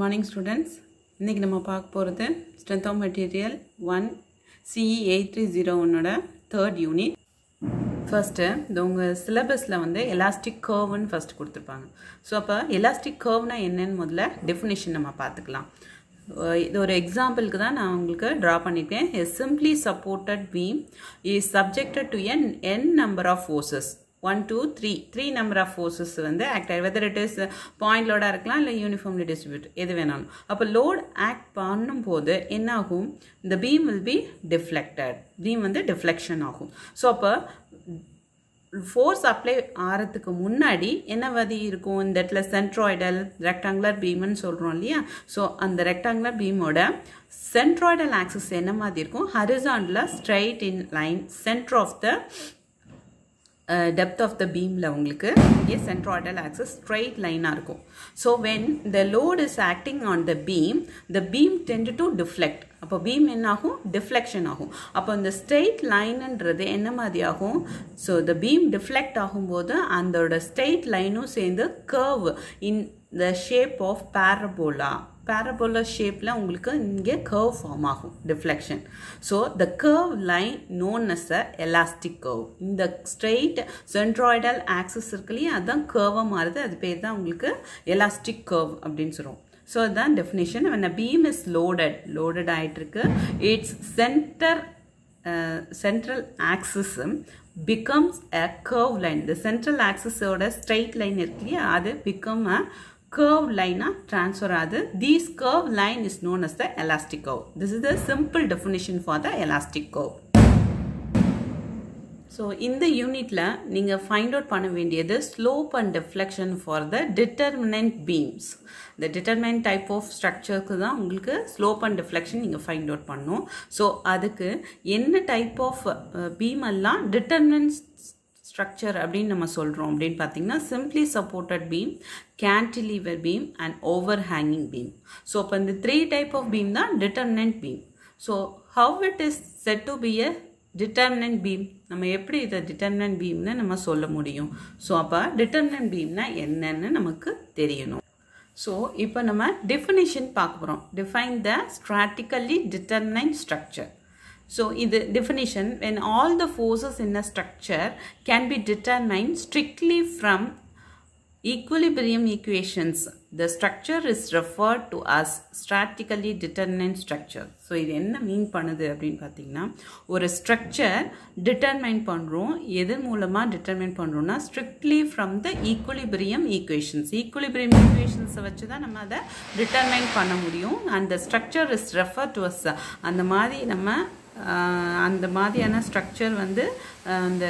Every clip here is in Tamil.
morning students. இன்னைக்கு நம்ம பார்க்க போறது strength of material 1 CE 8301 third unit. First உங்க சிலபஸ்ல வந்து elastic curve ன்னு first கொடுத்திருப்பாங்க. சோ அப்ப elastic curve னா என்னன்னு முதல்ல definition நம்ம பார்த்துக்கலாம். இது ஒரு எக்ஸாம்பிளுக்கு தான் நான் உங்களுக்கு டிரா பண்ணிருக்கேன். A simply supported beam is subjected to n number of forces. 1 2 3 number of forces வந்து act whether it is point load இருக்கலாம் இல்ல uniformly distributed எது வேணாலும். அப்ப load act பண்ணும்போது என்ன ஆகும்? the beam will be deflected. beam வந்து deflection ஆகும். சோ அப்ப force apply ஆறதுக்கு முன்னாடி என்ன வதி இருக்கும்? இந்த இடத்துல centroidal rectangular beam ன்னு சொல்றோம் இல்லையா? சோ அந்த rectangular beam ஓட centroidal axis என்ன மாதிரி இருக்கும்? horizontal straight in line center of the depth of the beam la ungalku a centroidal axis straight line ah irukum. So when the load is acting on the beam tend to deflect. அப்ப beam என்ன ஆகும்? deflection ஆகும். அப்ப இந்த straight line ன்றது என்ன மாதிரி ஆகும்? So the beam deflect ஆகும்போது அதோட straight லைனும் சேர்ந்து curve in the shape of parabola shape la உங்களுக்கு இங்க curve form ஆகும் deflection. So the curve line known as a elastic curve. இந்த straight centroidal axis இருக்குல்லையா அதான் curve மாறுது, அது பேர் தான் உங்களுக்கு elastic curve அப்படினு சொல்றோம். So the definition, when a beam is loaded ஆயிட்டு இருக்கு, its central axis becomes a curve line. The central axis ஓட straight line இருக்குல்லையா அது become a curve line transfer ஆகுது. This curve line is known as the elastic curve. This is the simple definition for the elastic curve. So in the unit la நீங்க find out பண்ண வேண்டியது slope and deflection for the determinant beams. The determinant type of structure க்கு தான் உங்களுக்கு slope and deflection நீங்க find out பண்ணனும். So அதுக்கு என்ன type of beam எல்லாம் determinant structure அப்படினு நம்ம சொல்றோம் அப்படினு பாத்தீங்கன்னா simply supported beam, cantilever beam and overhanging beam. So அப்ப இந்த three type of beam தான் determinant beam. So how it is said to be a determinant beam? நம்ம எப்படி இத determinant beam னு நம்ம சொல்ல முடியும்? So அப்ப determinant beam னா என்னன்னு நமக்கு தெரியணும். So இப்போ நம்ம definition பார்க்க போறோம். Define the statically determinant structure. So in the definition, when all the forces in a structure can be determined strictly from equilibrium equations, the structure is referred to as statically determinant structure. So இது என்ன மீன் பண்ணுது அப்படினு பாத்தீங்கன்னா, ஒரு structure determine பண்றோம், எதன் மூலமா determine பண்றோம்னா strictly from the equilibrium equations. Equilibrium equations வச்சு தான் நம்ம அதை determine பண்ண முடியும். And the structure is referred to as அந்த மாதிரி நம்ம அந்த மாதிரியான ஸ்ட்ரக்சர் வந்து அந்த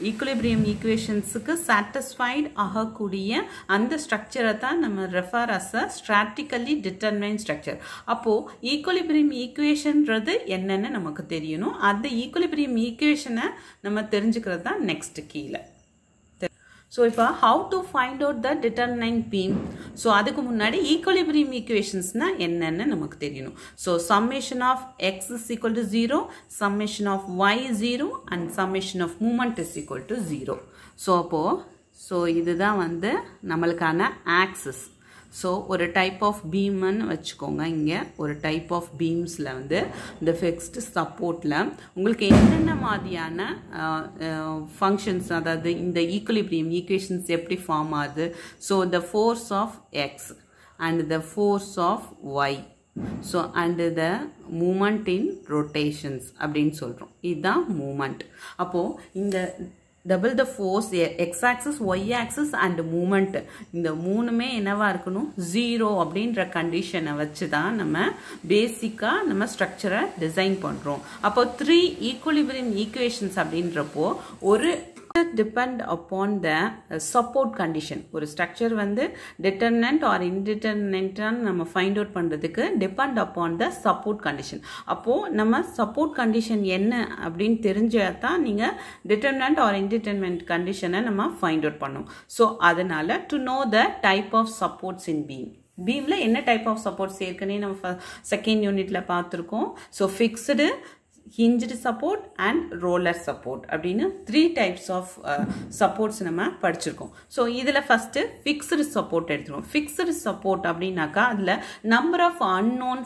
ஈக்குலிபிரியம் ஈக்குவேஷன்ஸ்க்கு சாட்டிஸ்ஃபைட் ஆகக்கூடிய அந்த ஸ்ட்ரக்சரை தான் நம்ம refer as a statically determined structure. அப்போ ஈக்குலிபிரியம் ஈக்குவேஷன்றது என்னன்னு நமக்கு தெரியணும். அந்த ஈக்குலிபிரியம் ஈக்குவேஷனை நம்ம தெரிஞ்சுக்கிறது தான் நெக்ஸ்ட் கீழே. So if how to find out the determinant beam? So அதுக்கு முன்னாடி equilibrium equations னா என்னன்னு நமக்கு தெரியணும். So summation of x is equal to 0, summation of y 0 and summation of moment is equal to 0. So அப்போ இதுதான் வந்து நம்மளுக்கான axis. So ஒரு type of beam ன்னு வச்சுக்கோங்க. இங்க ஒரு type of beamsல வந்து இந்த fixed supportல உங்களுக்கு என்னென்ன மாதிரியான functions, அதாவது இந்த equilibrium equations எப்படி ஃபார்ம் ஆகுது? So the force of x and the force of y, so and the movement in rotations அப்படினு சொல்றோம். இதுதான் movement. அப்போ இந்த double the force x axis y axis and movement இந்த மூணுமே என்னவா இருக்கணும்? 0 அப்படின்ற கண்டிஷனை வச்சு தான் நம்ம பேசிக்கா நம்ம ஸ்ட்ரக்சரை டிசைன் பண்றோம். அப்போ 3 equilibrium equations அப்படின்றப்போ ஒரு depend upon the support condition. ஒரு ஸ்ட்ரக்சர் வந்து determinant or indeterminate நம்ம find out பண்றதுக்கு depend upon the support condition. அப்போ நம்ம support condition என்ன அப்படின்னு தெரிஞ்சாதான் நீங்க determinant or indeterminate condition நம்ம find out பண்ணணும். So அதனால to know the type of supports in beam. beamல என்ன type of supports ஏற்கனவே நம்ம செகண்ட் யூனிட்ல பார்த்திருக்கோம். So fixed, hinged support and roller support அப்படின்னு 3 types of supports நம்ம படிச்சிருக்கோம். ஸோ இதில் ஃபஸ்ட்டு ஃபிக்ஸ்டு சப்போர்ட் எடுத்துருவோம். ஃபிக்ஸ்டு சப்போர்ட் அப்படின்னாக்கா அதில் number of unknown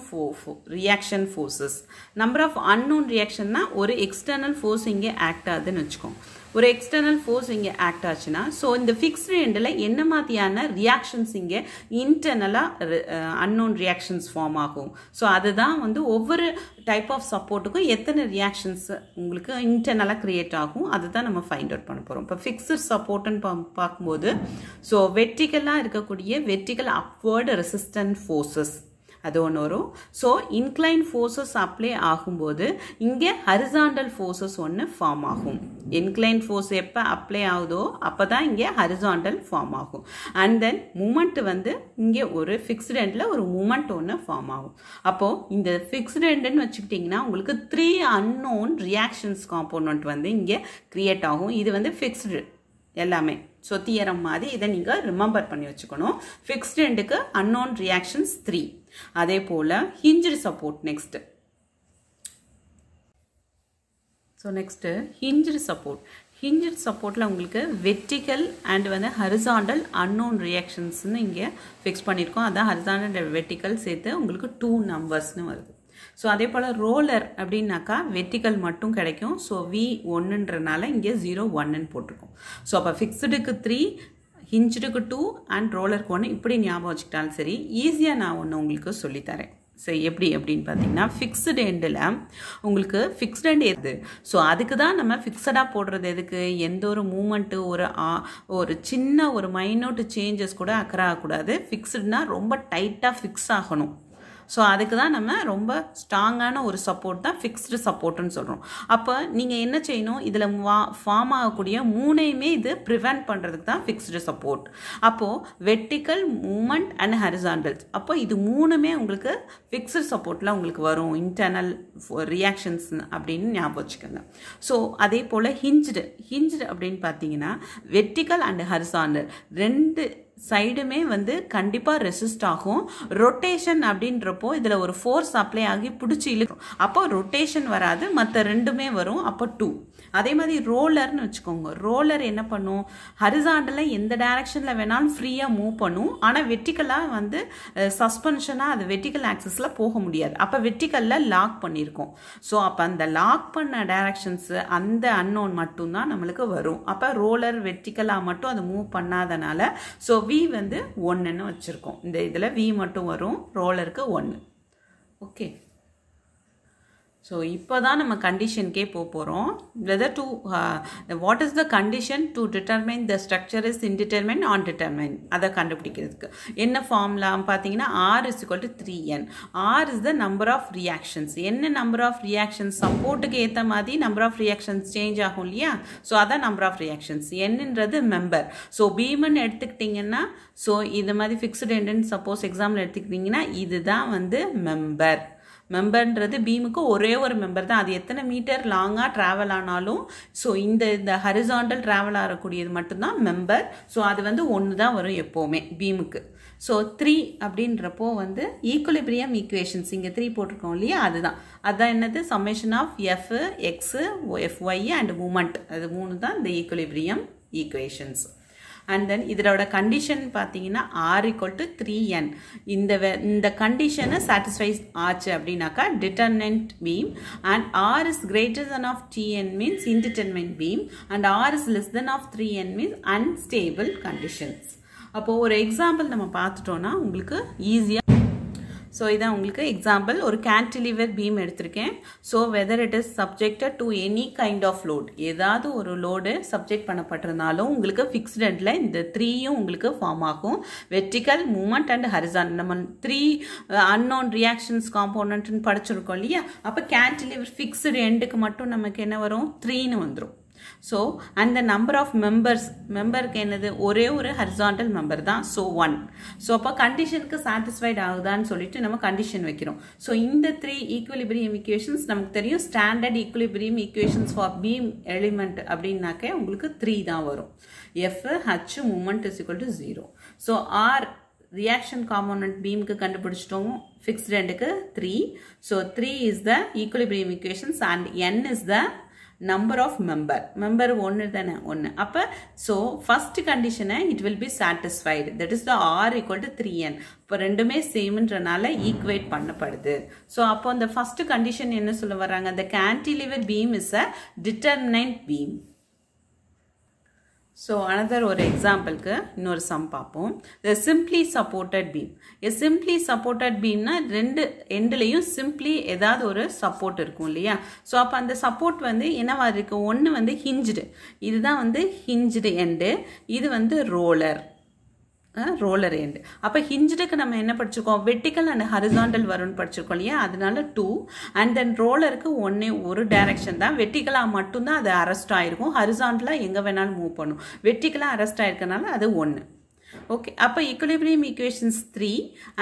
reaction forces. Number of unknown ரியாக்ஷன்னா ஒரு எக்ஸ்டர்னல் ஃபோர்ஸ் இங்கே ஆக்ட் ஆகுதுன்னு வச்சுக்கோங்க. ஒரு எக்ஸ்டர்னல் ஃபோர்ஸ் இங்கே ஆக்ட் ஆச்சுன்னா ஸோ இந்த ஃபிக்ஸ்டு எண்டில் என்ன மாதிரியான ரியாக்ஷன்ஸ் இங்கே இன்டர்னலாக அன்னோன் ரியாக்ஷன்ஸ் ஃபார்ம் ஆகும். ஸோ அதுதான் வந்து ஒவ்வொரு டைப் ஆஃப் சப்போர்ட்டுக்கும் எத்தனை ரியாக்ஷன்ஸ் உங்களுக்கு இன்டர்னலாக க்ரியேட் ஆகும் அதுதான் நம்ம ஃபைண்ட் அவுட் பண்ண போகிறோம். இப்போ ஃபிக்ஸ்டு சப்போர்ட்டுன்னு பார்க்கும்போது ஸோ வெர்டிக்கலாக இருக்கக்கூடிய வெர்டிக்கல் அப்வர்டு ரெசிஸ்டன்ட் ஃபோர்ஸஸ் அது ஒன்று வரும். ஸோ இன்க்ளைன் ஃபோர்ஸஸ் அப்ளை ஆகும்போது இங்கே ஹரிசாண்டல் ஃபோர்ஸஸ் ஒன்று ஃபார்ம் ஆகும். இன்க்ளைன் ஃபோர்ஸ் எப்போ அப்ளை ஆகுதோ அப்போ தான் இங்கே ஹரிசாண்டல் ஃபார்ம் ஆகும். அண்ட் தென் மூமெண்ட் வந்து இங்கே ஒரு ஃபிக்ஸ்டு எண்டில் ஒரு மூமெண்ட் ஒன்று ஃபார்ம் ஆகும். அப்போது இந்த ஃபிக்ஸ்டு எண்டுன்னு வச்சுக்கிட்டிங்கன்னா உங்களுக்கு 3 அன்னோன் ரியாக்ஷன்ஸ் காம்போனன்ட் வந்து இங்கே க்ரியேட் ஆகும். இது வந்து ஃபிக்ஸ்டு எல்லாமே. ஸோ தியரம் மாதிரி இதை நீங்கள் ரிமெம்பர் பண்ணி வச்சுக்கணும். ஃபிக்ஸ்டு எண்டுக்கு அன்னோன் ரியாக்ஷன்ஸ் 3. அதே போல் hinged support next. So next hinged support. Hinged சப்போர்ட்டில் உங்களுக்கு வெர்டிக்கல் அண்ட் வந்து ஹரிசாண்டல் அன்னோன் ரியாக்ஷன்ஸ்னு இங்கே ஃபிக்ஸ் பண்ணியிருக்கோம். அதான் ஹரிசாண்டல் அண்ட் வெர்டிக்கல் சேர்த்து உங்களுக்கு 2 நம்பர்ஸ்னு வருது. ஸோ அதே போல் ரோலர் அப்படின்னாக்கா வெர்டிக்கல் மட்டும் கிடைக்கும். ஸோ V1ன்றனால இங்கே 0 1ன்னு போட்டிருக்கோம். ஸோ அப்போ ஃபிக்ஸ்டுக்கு 3, ஹிஞ்சுக்கு 2 அண்ட் ரோலருக்கு 1 இப்படி ஞாபகம் வச்சுக்கிட்டாலும் சரி. ஈஸியாக நான் ஒன்று உங்களுக்கு சொல்லித்தரேன். ஸோ எப்படி அப்படின்னு பார்த்தீங்கன்னா ஃபிக்ஸ்டு எண்டில் உங்களுக்கு ஃபிக்ஸ்டு எண்ட் எது? ஸோ அதுக்கு தான் நம்ம ஃபிக்ஸடாக போடுறது. எதுக்கு? எந்த ஒரு மூமெண்ட்டு ஒரு சின்ன ஒரு மைனூட் சேஞ்சஸ் கூட அக்கறை ஆகக்கூடாது. ஃபிக்ஸ்டுனா ரொம்ப டைட்டாக ஃபிக்ஸ் ஆகணும். ஸோ அதுக்கு தான் நம்ம ரொம்ப ஸ்ட்ராங்கான ஒரு சப்போர்ட் தான் ஃபிக்ஸ்டு சப்போர்ட்டுன்னு சொல்கிறோம். அப்போ நீங்கள் என்ன செய்யணும்? இதில் ஃபார்ம் ஆகக்கூடிய 3யுமே இது ப்ரிவென்ட் பண்ணுறதுக்கு தான் ஃபிக்ஸ்டு சப்போர்ட். அப்போது வெர்டிக்கல், மூமெண்ட் அண்ட் ஹரிசாண்டல்ஸ். அப்போ இது 3மே உங்களுக்கு ஃபிக்ஸ்டு சப்போர்ட்டில் உங்களுக்கு வரும். இன்டர்னல் ரியாக்ஷன்ஸ் அப்படின்னு ஞாபகம் வச்சுக்கோங்க. ஸோ அதே போல் ஹிஞ்ச்டு அப்படின்னு பார்த்தீங்கன்னா வெர்டிக்கல் அண்ட் ஹரிசாண்டல் 2 சைடுமே வந்து கண்டிப்பாக ரெசிஸ்ட் ஆகும். ரொட்டேஷன் அப்படின்றப்போ இதில் ஒரு ஃபோர்ஸ் அப்ளை ஆகி பிடிச்சி இழுக்கும். அப்போ ரொட்டேஷன் வராது, மற்ற 2மே வரும். அப்போ 2. அதே மாதிரி ரோலர்னு வச்சுக்கோங்க. ரோலர் என்ன பண்ணும்? ஹரிசாண்டலில் எந்த டைரக்ஷனில் வேணாலும் ஃப்ரீயாக மூவ் பண்ணும். ஆனால் வெர்டிக்கலாக வந்து சஸ்பென்ஷனாக அது வெர்டிக்கல் ஆக்சஸில் போக முடியாது. அப்போ வெர்டிக்கலில் லாக் பண்ணியிருக்கோம். ஸோ அப்போ அந்த லாக் பண்ண டைரக்ஷன்ஸு அந்த அன்னோன் மட்டும்தான் நம்மளுக்கு வரும். அப்போ ரோலர் வெர்டிக்கலாக மட்டும் அது மூவ் பண்ணாதனால ஸோ V வந்து 1ன்னு வச்சுருக்கோம். இந்த இதில் V மட்டும் வரும், ரோலருக்கு 1. ஓகே. ஸோ இப்போ தான் நம்ம கண்டிஷனுக்கே போகிறோம். Whether to what is the condition to determine the structure is indeterminate or determinate அதை கண்டுபிடிக்கிறதுக்கு என்ன ஃபார்முலா பார்த்தீங்கன்னா R is equal to 3n. R is the number of reactions. என்ன நம்பர் ஆஃப் ரியாக்ஷன்ஸ் சப்போர்ட்டுக்கு ஏற்ற மாதிரி நம்பர் ஆஃப் ரியாக்ஷன்ஸ் சேஞ்ச் ஆகும் இல்லையா? ஸோ அதான் நம்பர் ஆஃப் ரியாக்ஷன்ஸ். என்னன்றது மெம்பர். ஸோ பீமன் எடுத்துக்கிட்டிங்கன்னா ஸோ இது மாதிரி ஃபிக்ஸ்டு எண்டுன்னு சப்போஸ் எக்ஸாம்பிள் எடுத்துக்கிட்டிங்கன்னா இதுதான் வந்து மெம்பர். மெம்பர்ன்றது பீமுக்கு ஒரே ஒரு மெம்பர் தான். அது எத்தனை மீட்டர் லாங்காக ட்ராவல் ஆனாலும் ஸோ இந்த ஹரிசாண்டல் ட்ராவல் ஆகக்கூடியது மட்டும்தான் மெம்பர். ஸோ அது வந்து 1 தான் வரும் எப்போவுமே பீமுக்கு. ஸோ 3 அப்படின்றப்போ வந்து ஈக்குலிபிரியம் ஈக்குவேஷன்ஸ் இங்கே 3 போட்டிருக்கோம் இல்லையா? அதுதான் என்னது? Summation of F, X, Fy and moment. அது 3 தான் இந்த ஈக்குலிபிரியம் ஈக்குவேஷன்ஸ். அண்ட் தென் இதோட கண்டிஷன் பார்த்தீங்கன்னா R equal to 3n. இந்த கண்டிஷனை சாட்டிஸ்ஃபைஸ் ஆச்சு அப்படின்னாக்கா determinant beam. And R is greater than of Tn means indeterminate beam. and R is less than of 3n means unstable conditions. அப்போது ஒரு எக்ஸாம்பிள் நம்ம பார்த்துட்டோன்னா உங்களுக்கு ஈஸியாக. ஸோ இதான் உங்களுக்கு எக்ஸாம்பிள். ஒரு கேன்டிலிவர் பீம் எடுத்திருக்கேன். So whether it is subjected to any kind of load, ஏதாவது ஒரு லோடு சப்ஜெக்ட் பண்ணப்பட்டிருந்தாலும் உங்களுக்கு ஃபிக்ஸ்டு எண்டில் இந்த 3யும் உங்களுக்கு ஃபார்ம் ஆகும். Vertical, moment and horizontal. நம்ம 3 அன்னோன் ரியாக்ஷன்ஸ் காம்போனன்ட்னு படிச்சிருக்கோம் இல்லையா? அப்போ கேன்டிலிவர் ஃபிக்ஸ்டு எண்டுக்கு மட்டும் நமக்கு என்ன வரும்? 3ன்னு வந்துடும். ஸோ அந்த நம்பர் ஆஃப் மெம்பருக்கு என்னது? ஒரே ஒரு ஹரிசாண்டல் மெம்பர் தான். ஸோ 1. ஸோ அப்போ கண்டிஷனுக்கு சாட்டிஸ்ஃபைட் ஆகுதான்னு சொல்லிட்டு நம்ம கண்டிஷன் வைக்கிறோம். ஸோ இந்த 3 ஈக்குலிபிரியம் ஈக்குவேஷன்ஸ் நமக்கு தெரியும். Standard equilibrium equations for beam element அப்படின்னாக்க உங்களுக்கு 3 தான் வரும். F, H, moment is equal to 0. So R reaction component beam க்கு கண்டுபிடிச்சிட்டோம் fixed end க்கு 3 so 3 is the equilibrium equations and n is the number of member 1 தானே 1 அப்ப so first condition it will be satisfied that is the r equal to 3n இப்ப ரெண்டுமே சேம்ன்றனால ஈக்குவேட் பண்ணப்படுது so அப்போ அந்த first condition என்ன சொல்ல வராங்க the cantilever beam is a determinant beam. So another ஒரு எக்ஸாம்பிளுக்கு இன்னொரு சம் பார்ப்போம். The simply supported beam. A simply supported beamனா ரெண்டு எண்ட்லயும் simply ஏதாவது ஒரு சப்போர்ட் இருக்கும் இல்லையா? ஸோ அப்போ அந்த சப்போர்ட் வந்து என்னவா இருக்கு ஒன்று வந்து ஹிஞ்சுடு இதுதான் வந்து ஹிஞ்சுடு எண்டு இது வந்து ரோலர் எண்ட் அப்போ ஹிஞ்சுடுக்கு நம்ம என்ன படிச்சிருக்கோம் வெர்டிக்கல் அண்ட் ஹரிசாண்டல் வரும்னு படிச்சிருக்கோம் இல்லையா அதனால 2 அண்ட் தென் ரோலருக்கு ஒரு டைரக்ஷன் தான் வெர்டிக்கலாக மட்டும்தான் அது அரெஸ்ட் ஆயிருக்கும் ஹரிசாண்டலாக எங்கே வேணாலும் மூவ் பண்ணும் வெர்டிக்கலாக அரெஸ்ட் ஆயிருக்கனால அது 1 okay அப்போ equilibrium equations 3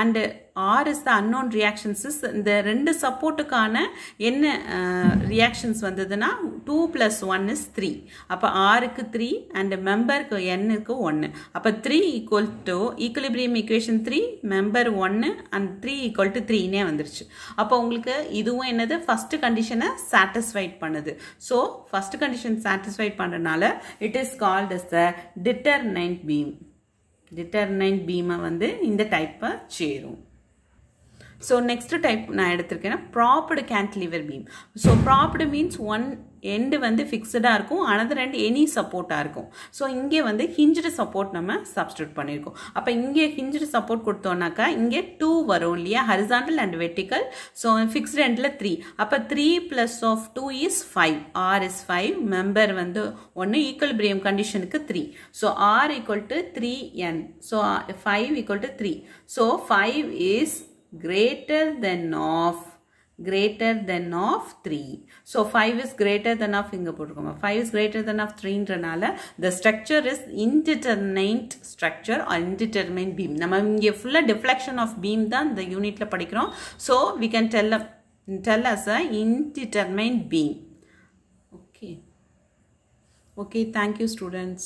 and r is the unknown reactions இந்த ரெண்டு சப்போர்ட்டுக்கான என்ன reactions வந்ததுன்னா 2 plus 1 is 3 அப்போ r க்கு 3 and memberக்கு n க்கு 1 அப்போ 3 equal to equilibrium equation 3 member 1 and 3 equal to 3 நே வந்துருச்சு அப்போ உங்களுக்கு இதுவும் என்னது first condition satisfied பண்ணுது so first condition satisfied பண்றனால it is called as the determinant beam. Determinant beam வந்து இந்த டைப்பை சேரும் so next type நான் எடுத்திருக்கேன்னா propped cantilever beam so propped means one end வந்து fixed இருக்கும் another end any support இருக்கும் so இங்கே வந்து hinged support நம்ம substitute பண்ணிருக்கோம் அப்ப இங்கே hinged support கொடுத்தோம்னாக்கா இங்கே 2 வரும் இல்லையா horizontal and vertical so fixed endல 3 அப்ப 3 plus of 2 is 5 r is 5 member வந்து 1 equilibrium conditionக்கு 3 so r equal to 3n so 5 equal to 3 so 5 is greater than of 3 so 5 is greater than of inga potukom 5 is greater than of 3 ன்றனால the structure is indeterminate structure or indeterminate beam நம்ம இங்க full deflection of beam தான் இந்த யூனிட்ல படிக்கிறோம் so we can tell as a indeterminate beam okay thank you students.